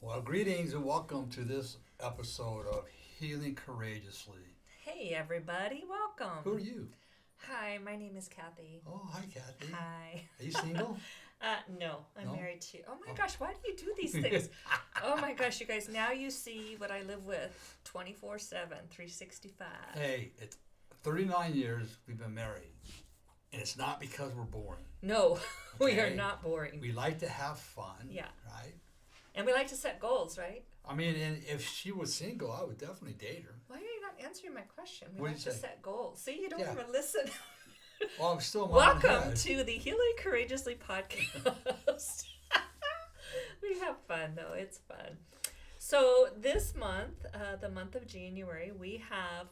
Well, greetings and welcome to this episode of Healing Courageously. Hey everybody, welcome. Who are you? Hi, my name is Kathy. Oh, hi, Kathy. Hi. Are you single? No, I'm No? married to. Oh my gosh, why do you do these things? Oh my gosh, you guys, now you see what I live with 24/7, 365. Hey, it's 39 years we've been married, and it's not because we're boring. No, we are Okay. not boring. We like to have fun, Yeah. right? And we like to set goals, right? I mean, and if she was single, I would definitely date her. Why are you not answering my question? We What'd like you to say? set goals. See, you don't Yeah. even listen. Well, I'm still Welcome to the Healing Courageously podcast. We have fun, though. It's fun. So this month, the month of January, we have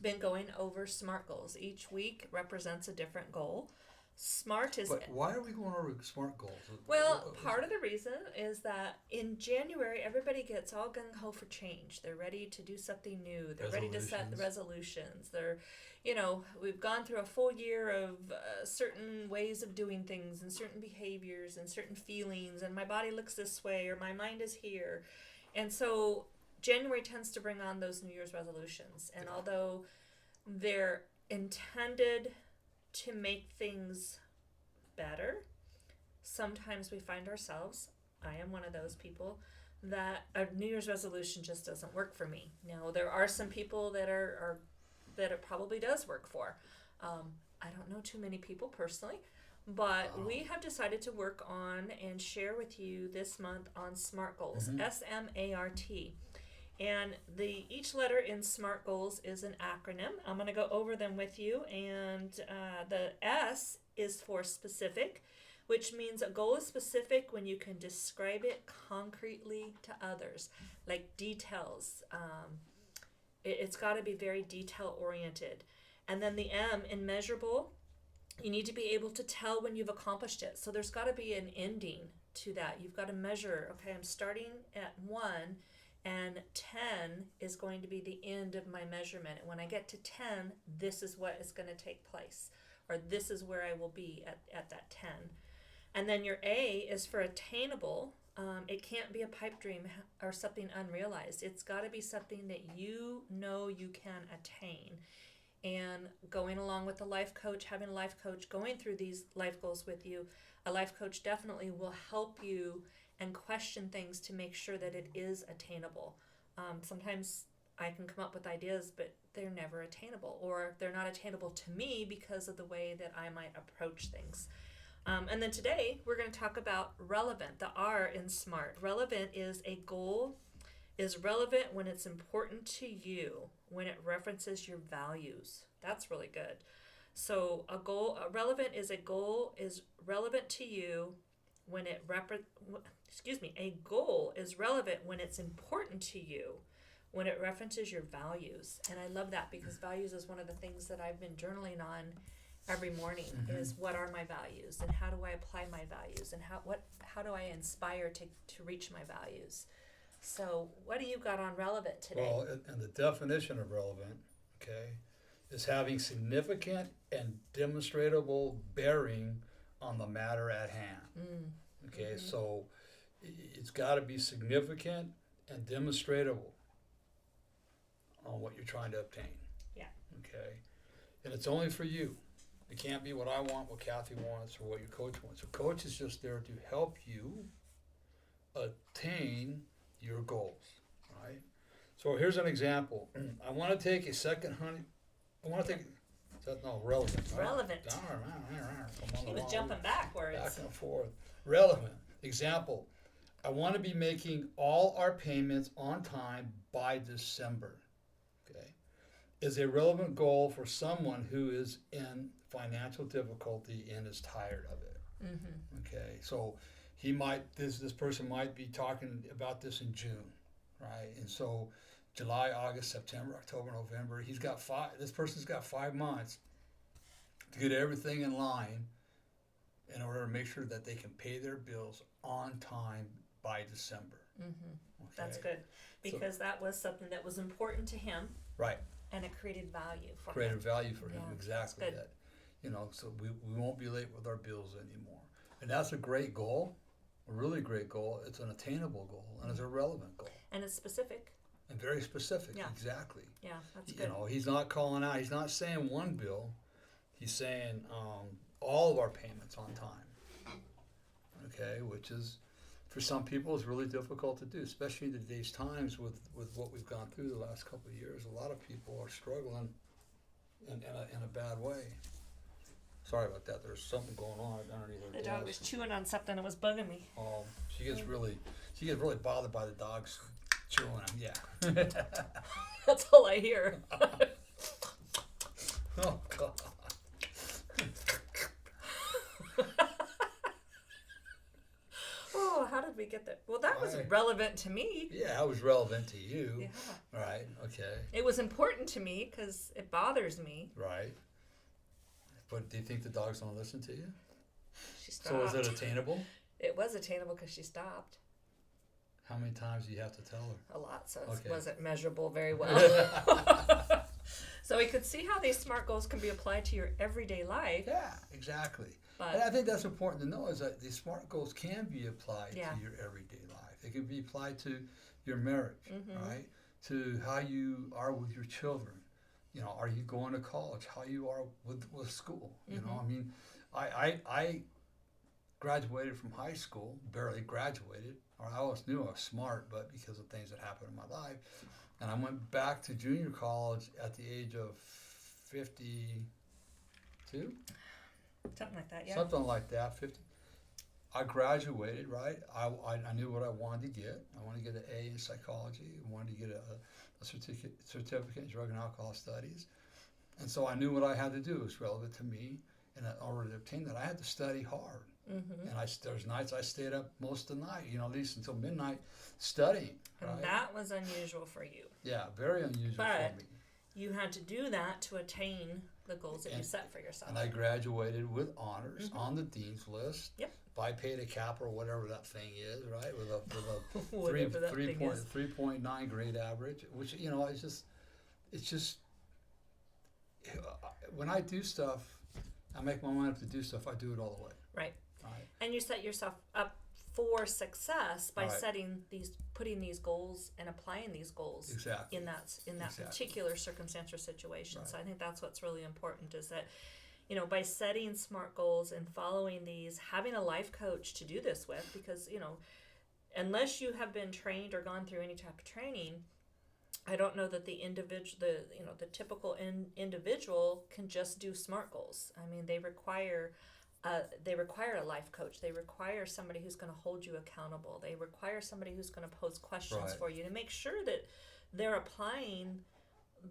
been going over SMART goals. Each week represents a different goal. SMART is... But why are we going over SMART goals? Well, part of the reason is that in January, everybody gets all gung-ho for change. They're ready to do something new. They're ready to set the resolutions. They're, we've gone through a full year of certain ways of doing things and certain behaviors and certain feelings, and my body looks this way or my mind is here. And so January tends to bring on those New Year's resolutions. And although they're intended to make things better, sometimes we find ourselves, I am one of those people, that a New Year's resolution just doesn't work for me. Now, there are some people that that it probably does work for. I don't know too many people personally, but we have decided to work on and share with you this month on SMART goals, S.M.A.R.T. And each letter in SMART goals is an acronym. I'm going to go over them with you. And the S is for specific, which means a goal is specific when you can describe it concretely to others, like details. It's got to be very detail oriented. And then the M in measurable, you need to be able to tell when you've accomplished it. So there's got to be an ending to that. You've got to measure, okay, I'm starting at 1, and 10 is going to be the end of my measurement. And when I get to 10, this is what is going to take place, or this is where I will be at that 10. And then your A is for attainable. It can't be a pipe dream or something unrealized. It's got to be something that you know you can attain. And going along with a life coach, having a life coach going through these life goals with you, a life coach definitely will help you and question things to make sure that it is attainable. Sometimes I can come up with ideas, but they're never attainable, or they're not attainable to me because of the way that I might approach things. And then today we're going to talk about relevant, the R in SMART. Relevant is a goal is relevant when it's important to you, when it references your values. That's really good. So a relevant is a goal is relevant to you when it a goal is relevant when it's important to you, when it references your values. And I love that because values is one of the things that I've been journaling on every morning is what are my values and how do I apply my values and how do I inspire to reach my values. So what do you got on relevant today? Well, and the definition of relevant, okay, is having significant and demonstrable bearing on the matter at hand. Okay, so it's got to be significant and demonstrable on what you're trying to obtain. Yeah. Okay, and it's only for you. It can't be what I want, what Kathy wants, or what your coach wants. Your coach is just there to help you attain your goals, right? So here's an example. I want to take a second relevant. Right? Relevant. He was jumping backwards. Back and forth. Relevant. Example. I want to be making all our payments on time by December. Okay. Is a relevant goal for someone who is in financial difficulty and is tired of it. Okay. So this person might be talking about this in June, right? And so July, August, September, October, November, this person's got 5 months to get everything in line in order to make sure that they can pay their bills on time by December. Okay? That's good because that was something that was important to him. Right. And it created value for him. Created value for him, Yeah, exactly that's that. So we won't be late with our bills anymore. And that's a great goal, a really great goal, it's an attainable goal, and it's a relevant goal. And it's specific. And very specific, Yeah. exactly. Yeah, that's You good. know, he's not calling out, he's not saying one bill, he's saying all of our payments on time. Okay, which is, for some people, is really difficult to do, especially in today's times with what we've gone through the last couple of years. A lot of people are struggling in a bad way. Sorry about that. There's something going on underneath her The dog was chewing on something that was bugging me. she gets really bothered by the dogs chewing him. Yeah. That's all I hear. Oh God. Oh, how did we get there? Well, that was relevant to me. Yeah, it was relevant to you. Yeah. Right. Okay. It was important to me because it bothers me. Right. But do you think the dog's gonna listen to you? She stopped. So is it attainable? It was attainable because she stopped. How many times do you have to tell her? A lot, so Okay. it wasn't measurable very well. So we could see how these SMART goals can be applied to your everyday life. Yeah, exactly. But And I think that's important to know, is that these SMART goals can be applied Yeah. to your everyday life. They can be applied to your marriage, right? To how you are with your children. You know, are you going to college? How you are with school? You know, I mean, I graduated from high school, barely graduated, or I always knew I was smart, but because of things that happened in my life. And I went back to junior college at the age of 52? something like that, yeah. Something like that, 50. I graduated, right? I knew what I wanted to get. I wanted to get an A in psychology. I wanted to get a certificate in drug and alcohol studies. And so I knew what I had to do. It was relevant to me. And in order to obtain that, I had to study hard. And there's nights I stayed up most of the night, at least until midnight, studying. And right? that was unusual for you. Yeah, very unusual But for me. you had to do that to attain the goals that you set for yourself. And I graduated with honors on the dean's list. Yep. Pi Beta Kappa, or whatever that thing is, right? With a Whatever that thing is. 3.9 grade average, which it's just when I do stuff, I make my mind up to do stuff. I do it all the way. Right. Right. And you set yourself up for success by Right. putting these goals and applying these goals Exactly. in that Exactly. particular circumstance or situation. Right. So I think that's what's really important, is that by setting SMART goals and following these, having a life coach to do this with, because unless you have been trained or gone through any type of training, I don't know that the typical individual can just do SMART goals. I mean, they require a life coach. They require somebody who's going to hold you accountable. They require somebody who's going to pose questions Right. for you to make sure that they're applying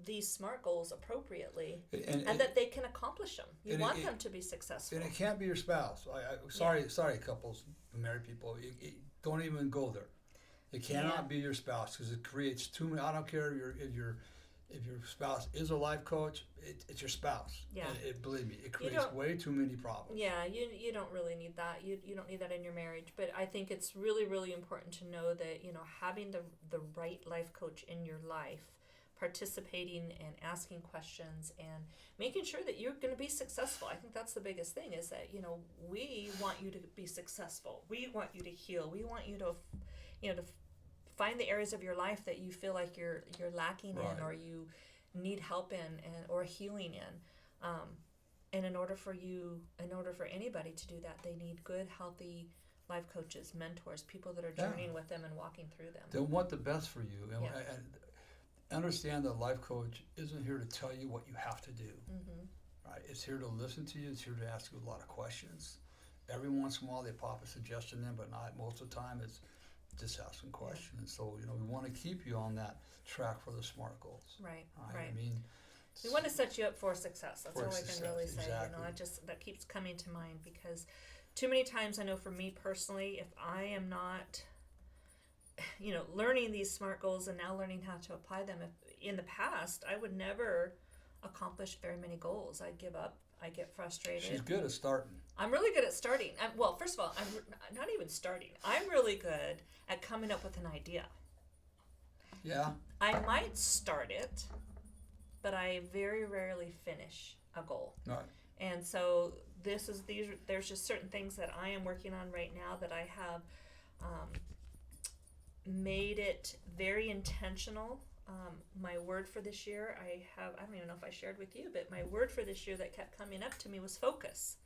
these SMART goals appropriately and that they can accomplish them. You want them to be successful. And it can't be your spouse. Sorry, couples, married people, don't even go there. It cannot be your spouse, because it creates too many. I don't care if your spouse is a life coach. It's your spouse. Yeah. And believe me, it creates way too many problems. Yeah, you don't really need that. You don't need that in your marriage. But I think it's really, really important to know that, having the right life coach in your life, participating and asking questions and making sure that you're going to be successful. I think that's the biggest thing, is that, we want you to be successful. We want you to heal. We want you to, to find the areas of your life that you feel like you're lacking Right. in, or you need help in, or healing in. And in order for anybody to do that, they need good, healthy life coaches, mentors, people that are journeying with them and walking through them. They want the best for you. And, Yeah. and understand that a life coach isn't here to tell you what you have to do. Right? It's here to listen to you. It's here to ask you a lot of questions. Every once in a while they pop a suggestion in, but not most of the time. It's just asking questions. So, we want to keep you on that track for the SMART goals. Right. I mean, We want to set you up for success. That's For all I success, can really say. exactly. That keeps coming to mind, because too many times, I know for me personally, if I am not, learning these SMART goals and now learning how to apply them, in the past, I would never accomplish very many goals. I'd give up. I get frustrated. she's good at starting. I'm really good at starting. Well, first of all, I'm not even starting. I'm really good at coming up with an idea. Yeah. I might start it, but I very rarely finish a goal. Right. And so there's just certain things that I am working on right now that I have made it very intentional. My word for this year, I don't even know if I shared with you, but my word for this year that kept coming up to me was focus.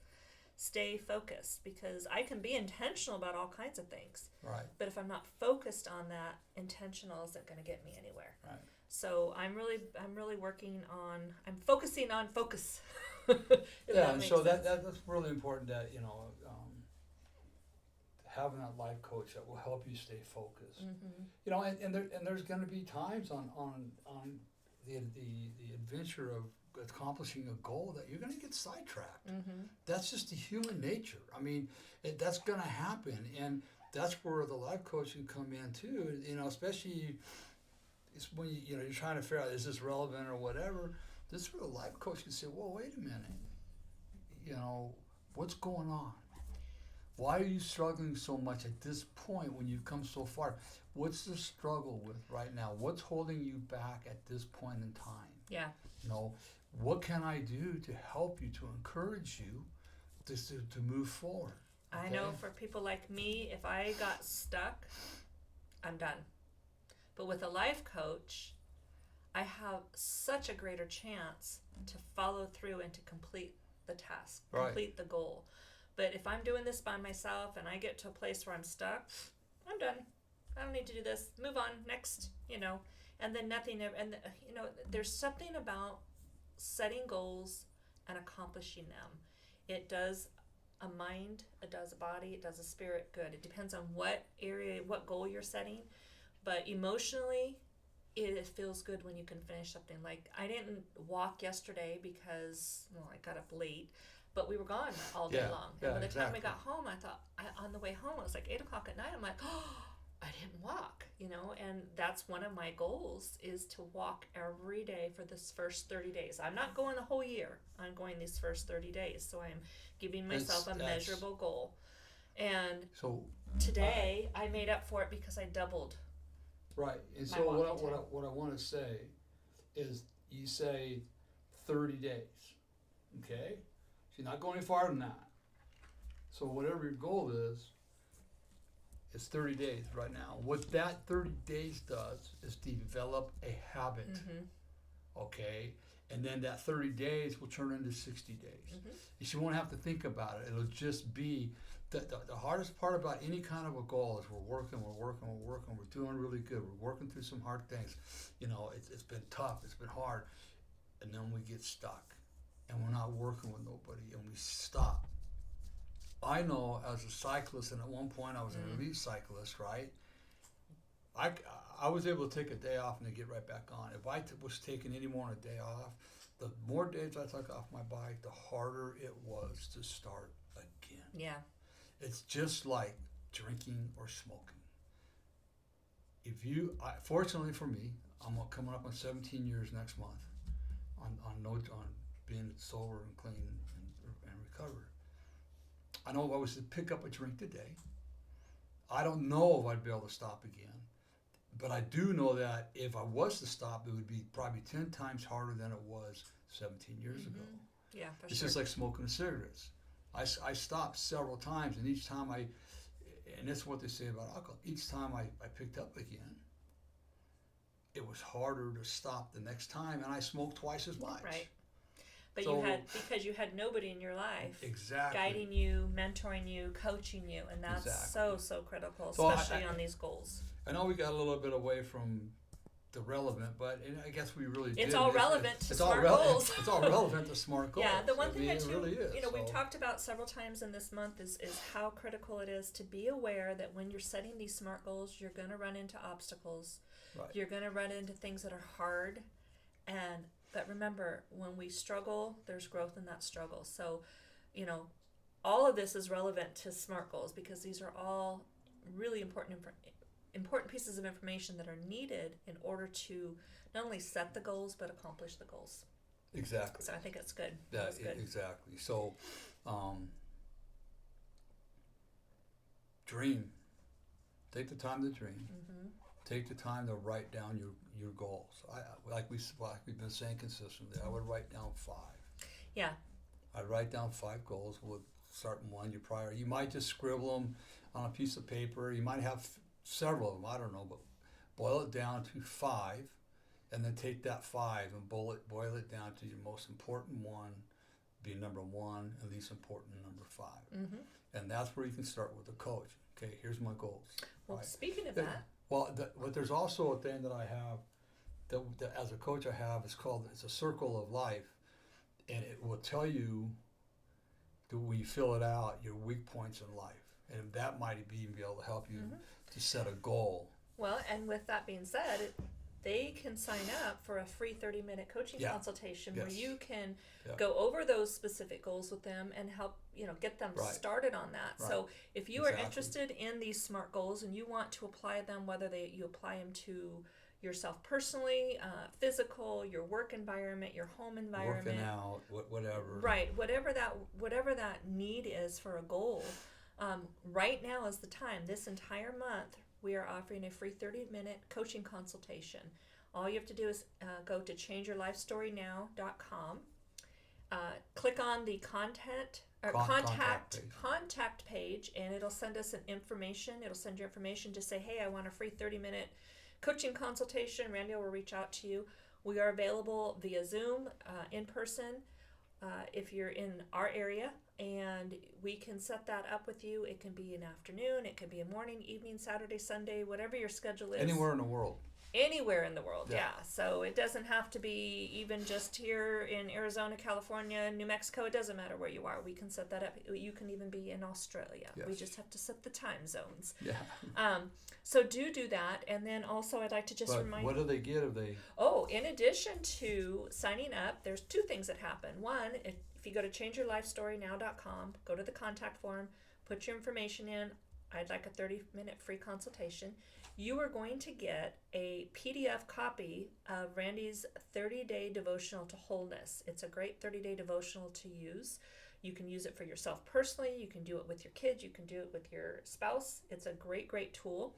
Stay focused, because I can be intentional about all kinds of things. Right. But if I'm not focused on that, intentional isn't going to get me anywhere. Right. So I'm really working on, I'm focusing on focus. Yeah, and so that's really important, that, having that life coach that will help you stay focused. And there's going to be times on the adventure of accomplishing a goal that you're going to get sidetracked. That's just the human nature. I mean, that's going to happen, and that's where the life coach can come in too. Especially it's when you're trying to figure out, is this relevant or whatever. This is where the life coach can say, "Well, wait a minute. What's going on? Why are you struggling so much at this point when you've come so far? What's the struggle with right now? What's holding you back at this point in time? Yeah. What can I do to help you, to encourage you to move forward?" Okay? I know for people like me, if I got stuck, I'm done. But with a life coach, I have such a greater chance to follow through and to complete the task, complete the goal. But if I'm doing this by myself and I get to a place where I'm stuck, I'm done. I don't need to do this. Move on, next, and then nothing. And, there's something about setting goals and accomplishing them. It does a mind, it does a body, it does a spirit good. It depends on what area, what goal you're setting. But emotionally, it feels good when you can finish something. Like, I didn't walk yesterday because, I got up late. But we were gone all day long. And by the time we got home, I thought, on the way home, it was like 8 o'clock at night. I'm like, I didn't walk, and that's one of my goals, is to walk every day for this first 30 days. I'm not going the whole year. I'm going these first 30 days. So I'm giving myself a measurable goal. And so today I made up for it because I doubled. Right. And so what I want to say is, you say 30 days, okay? You're not going any farther than that. So whatever your goal is, it's 30 days right now. What that 30 days does is develop a habit, okay? And then that 30 days will turn into 60 days. You won't have to think about it. It'll just be, the hardest part about any kind of a goal is we're working, we're doing really good. We're working through some hard things. It's been tough, it's been hard. And then we get stuck. And we're not working with nobody, and we stop. I know as a cyclist, and at one point I was an elite cyclist, right? I was able to take a day off and then get right back on. If I was taking any more than a day off, the more days I took off my bike, the harder it was to start again. Yeah. It's just like drinking or smoking. Fortunately for me, I'm coming up on 17 years next month on being sober and clean and recovered. I know if I was to pick up a drink today, I don't know if I'd be able to stop again. But I do know that if I was to stop, it would be probably 10 times harder than it was 17 years ago. Yeah, for It's just like smoking cigarettes. I stopped several times, and each time and that's what they say about alcohol, each time I picked up again, it was harder to stop the next time, and I smoked twice as much. Right. But because you had nobody in your life guiding you, mentoring you, coaching you, and that's so critical, especially on these goals. I know we got a little bit away from the relevant, but I guess we really did. It's all relevant to SMART goals. It's all relevant to SMART goals. Yeah, the one thing that really is, we've talked about several times in this month is how critical it is to be aware that when you're setting these SMART goals, you're going to run into obstacles. Right. You're going to run into things that are hard, but remember, when we struggle, there's growth in that struggle. So, all of this is relevant to SMART goals because these are all really important pieces of information that are needed in order to not only set the goals but accomplish the goals. Exactly. So I think it's good. That's good. Exactly. So, dream. Take the time to dream. Take the time to write down your goals. Like we've been saying consistently, I would write down 5. Yeah. I'd write down 5 goals. We'll start in one. You might just scribble them on a piece of paper. You might have several of them. I don't know, but boil it down to 5, and then take that 5 and boil it down to your most important one, be number 1, and least important number 5. Mm-hmm. And that's where you can start with a coach. Okay, here's my goals. Well, right? Speaking of that, But there's also a thing that I have that as a coach I have. It's a circle of life, and it will tell you when you fill it out your weak points in life, and that might even be able to help you to set a goal. Well, and with that being said, they can sign up for a free 30-minute coaching consultation where you can go over those specific goals with them and help get them started on that. Right. So if you are interested in these SMART goals and you want to apply them, whether you apply them to yourself personally, physical, your work environment, your home environment, working out, whatever. Right, whatever that need is for a goal. Right now is the time. This entire month, we are offering a free 30-minute coaching consultation. All you have to do is go to changeyourlifestorynow.com, click on the contact page, and it'll send us information. It'll send you information to say, hey, I want a free 30-minute coaching consultation. Randy will reach out to you. We are available via Zoom, in person, if you're in our area, and we can set that up with you. It can be an afternoon, it can be a morning, evening, Saturday, Sunday, whatever your schedule is. Anywhere in the world. Anywhere in the world, yeah. So it doesn't have to be even just here in Arizona, California, New Mexico. It doesn't matter where you are. We can set that up. You can even be in Australia. Yes. We just have to set the time zones. Yeah. So do that. And then also I'd like to just remind what do they get if they... Oh, in addition to signing up, there's 2 things that happen. One, if you go to changeyourlifestorynow.com, go to the contact form, put your information in. I'd like a 30-minute free consultation. You are going to get a PDF copy of Randy's 30-day devotional to wholeness. It's a great 30-day devotional to use. You can use it for yourself personally. You can do it with your kids. You can do it with your spouse. It's a great, great tool.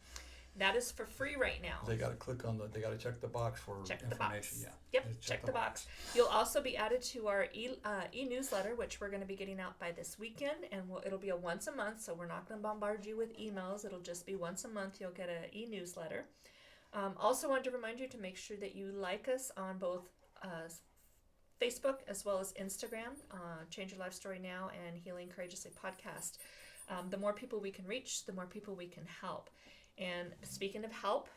That is for free right now. They got to they got to check the box for information. The box. Yeah. Yep, check the box. You'll also be added to our e-newsletter, which we're going to be getting out by this weekend, and it'll be a once a month, so we're not going to bombard you with emails. It'll just be once a month. You'll get an e-newsletter. Also wanted to remind you to make sure that you like us on both Facebook as well as Instagram, Change Your Life Story Now and Healing Courageously Podcast. The more people we can reach, the more people we can help. And speaking of help,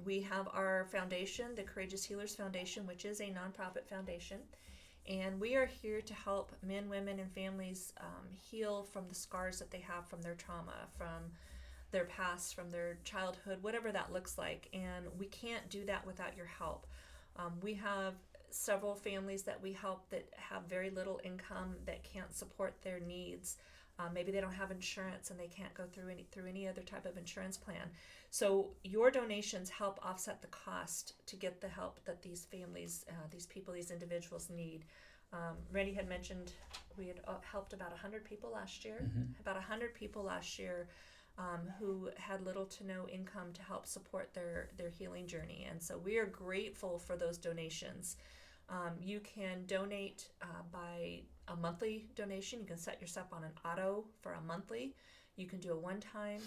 we have our foundation, the Courageous Healers Foundation, which is a nonprofit foundation. And we are here to help men, women, and families heal from the scars that they have from their trauma, from their past, from their childhood, whatever that looks like. And we can't do that without your help. We have several families that we help that have very little income, that can't support their needs. Maybe they don't have insurance and they can't go through any other type of insurance plan. So your donations help offset the cost to get the help that these families, these individuals need. Randy had mentioned we had helped about 100 people last year. Mm-hmm. About 100 people last year who had little to no income to help support their healing journey. And so we are grateful for those donations. You can donate by a monthly donation. You can set yourself on an auto for a monthly. You can do a one-time.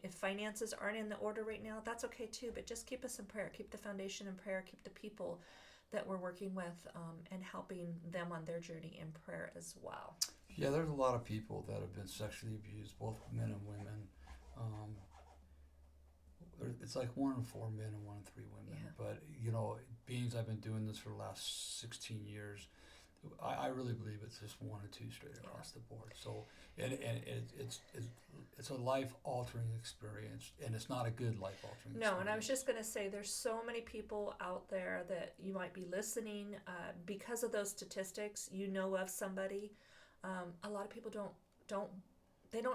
If finances aren't in the order right now, that's okay too, but just keep us in prayer. Keep the foundation in prayer. Keep the people that we're working with and helping them on their journey in prayer as well. Yeah, there's a lot of people that have been sexually abused, both men and women. It's like 1 in 4 men and 1 in 3 women. Yeah. But, being I've been doing this for the last 16 years, I really believe it's just 1 or 2 straight across the board. So, and it's a life-altering experience, and it's not a good life-altering experience. No, and I was just going to say, there's so many people out there that you might be listening. Because of those statistics, of somebody. A lot of people don't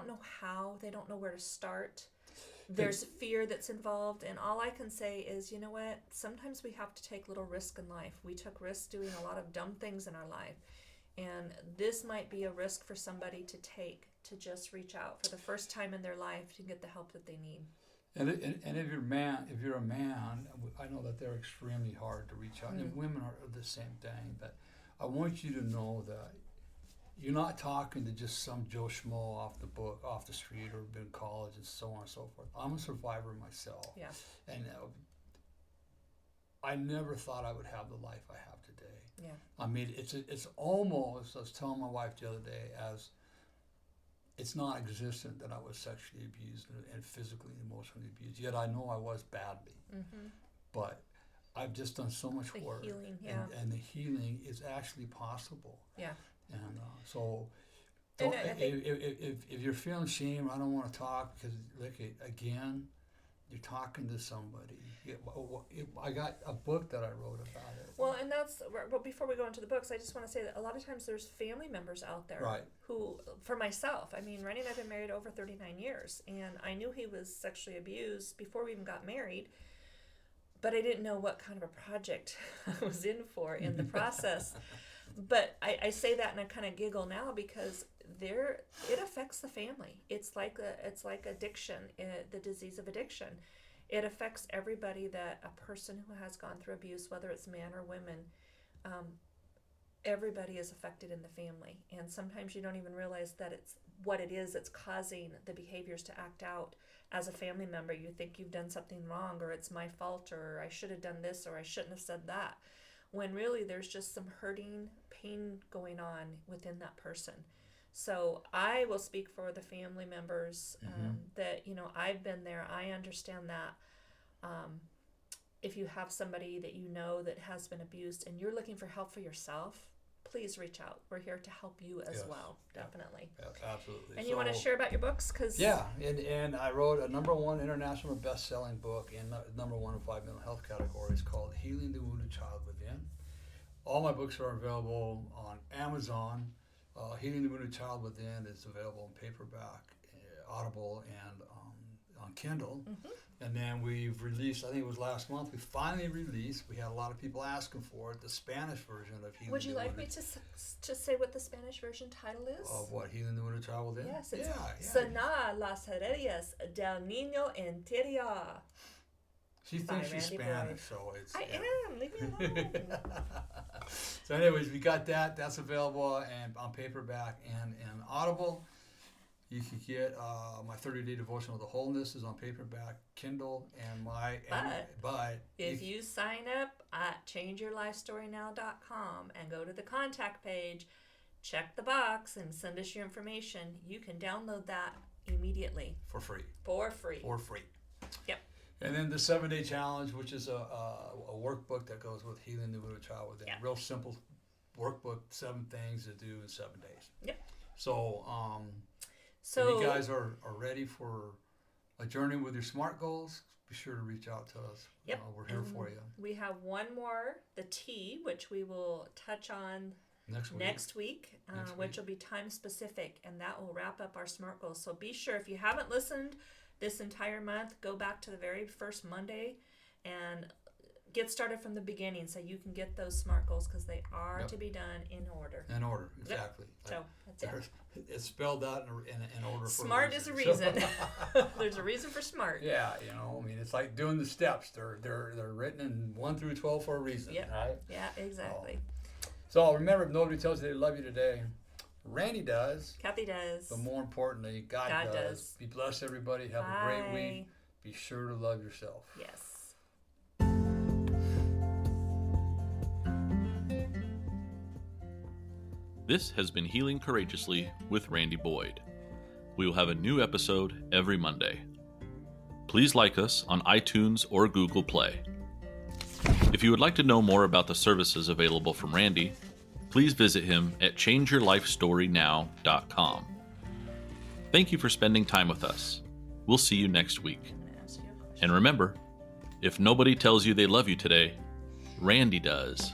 know how, they don't know where to start. There's fear that's involved, and all I can say is, sometimes we have to take little risk in life. We took risks doing a lot of dumb things in our life, and this might be a risk for somebody to take, to just reach out for the first time in their life to get the help that they need. And if you're a man, I know that they're extremely hard to reach out, and women are the same thing. But I want you to know that you're not talking to just some Joe Schmo off the street or been in college and so on and so forth. I'm a survivor myself. Yeah. And I never thought I would have the life I have today. Yeah. I mean, it's almost, I was telling my wife the other day, as it's non-existent that I was sexually abused and physically and emotionally abused. Yet I know I was badly. Mm-hmm. But I've just done so much work. Healing, and the healing is actually possible. Yeah. And so if you're feeling shame, I don't want to talk because, look, again, you're talking to somebody. I got a book that I wrote about it. Well, and but before we go into the books, I just want to say that a lot of times there's family members out there who, for myself, I mean, Randy and I have been married over 39 years, and I knew he was sexually abused before we even got married, but I didn't know what kind of a project I was in for in the process. But I say that and I kind of giggle now because it affects the family. It's like addiction, the disease of addiction. It affects everybody that a person who has gone through abuse, whether it's men or women, everybody is affected in the family. And sometimes you don't even realize that it's what it is that's causing the behaviors to act out as a family member. You think you've done something wrong, or it's my fault, or I should have done this, or I shouldn't have said that. When really there's just some hurting pain going on within that person. So I will speak for the family members that, I've been there. I understand that. If you have somebody that you know that has been abused and you're looking for help for yourself, please reach out. We're here to help you as well, definitely. Yes, absolutely. And you want to share about your books? And I wrote a #1 international best-selling book in #1 in 5 mental health categories called Healing the Wounded Child Within. All my books are available on Amazon. Healing the Wounded Child Within is available in paperback, Audible, and on Kindle. Mm-hmm. And then we've released, I think it was last month, we finally released, we had a lot of people asking for it, the Spanish version of Healing Would you the like Wounded. me to say what the Spanish version title is? Of what, Healing the Wounded Child Within? Yes, it's Sanar las heridas del niño interior. She thinks she's Spanish, so it's... I am, leave me alone. So anyways, we got that. That's available and on paperback and Audible. You can get my 30-day devotional, The Wholeness, is on paperback, Kindle, and but if you sign up at changeyourlifestorynow.com and go to the contact page, check the box and send us your information, you can download that immediately. For free. Yep. And then the 7-day challenge, which is a workbook that goes with Healing the Wounded Child Within. Yep. Real simple workbook, 7 things to do in 7 days. Yep. So if you guys are ready for a journey with your SMART goals, be sure to reach out to us. Yep. We're here for you. We have one more, the T, which we will touch on next week, which will be time specific, and that will wrap up our SMART goals. So be sure, if you haven't listened this entire month, go back to the very first Monday and get started from the beginning so you can get those SMART goals, because they are to be done in order. In order, exactly. Yep. So that's it. It's spelled out in order. SMART is a reason. There's a reason for SMART. Yeah, I mean, it's like doing the steps. They're written in 1 through 12 for a reason. Yep. Right? Yeah, exactly. So remember, if nobody tells you they love you today, Randy does. Kathy does. But more importantly, God does. Be blessed, everybody. Have a great week. Be sure to love yourself. Yes. This has been Healing Courageously with Randy Boyd. We will have a new episode every Monday. Please like us on iTunes or Google Play. If you would like to know more about the services available from Randy, please visit him at changeyourlifestorynow.com. Thank you for spending time with us. We'll see you next week. And remember, if nobody tells you they love you today, Randy does.